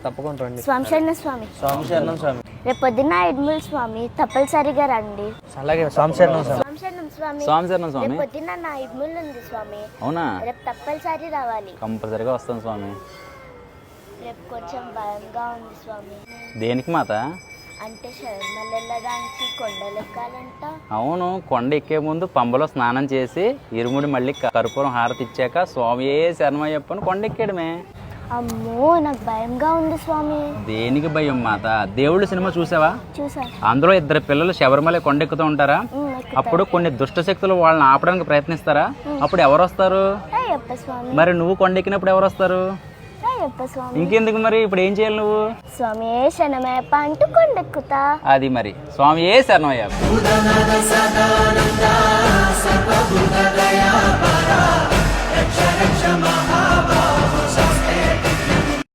తప్పకుండా రండి. స్వామి శరణం స్వామి. స్వామి శరణం స్వామి. రేపు పొద్దున్న ఇడ్ముల్ స్వామి తప్పనిసరిగా రండి. అలాగే స్వామి శరణం స్వామి. స్వామి శరణం స్వామి. స్వామి శరణం స్వామి. రేపు పొద్దున్న నా ఇడ్ముల్ ఉంది స్వామి. అవునా? రేపు తప్పనిసరి రావాలి. కంపల్సరిగా వస్తాను స్వామి. రేపు కొంచెం భయంగా ఉంది స్వామి. దేనికి మాత? అంటే శర్మలు వెళ్ళడానికి కొండలు ఎక్కాలంట. అవును, కొండ ఎక్కే ముందు పంబలో స్నానం చేసి ఇరుముడి మళ్ళీ కర్పూరం హారతి ఇచ్చాక స్వామియే శరణమయ్యప్పని కొండ ఎక్కాడమే. అమ్మో నాకు భయంగా ఉంది స్వామి. దేనికి భయం మాత? దేవుళ్ళు సినిమా చూసావా? చూసా. అందులో ఇద్దరు పిల్లలు శబరిమల కొండెక్కుతూ ఉంటారా? అప్పుడు కొన్ని దుష్ట శక్తులు వాళ్ళని ఆపడానికి ప్రయత్నిస్తారా? అప్పుడు ఎవరు వస్తారు? అయ్యప్ప స్వామి. మరి నువ్వు కొండెక్కినప్పుడు ఎవరు వస్తారు? అయ్యప్ప స్వామి. ఇంకెందుకు మరి ఇప్పుడు ఏం చేయాలి నువ్వు? స్వామి శరణమయ్యప్ప అంటూ కొండెక్కుతా. అది మరి స్వామియే శరణమయ్యప్ప.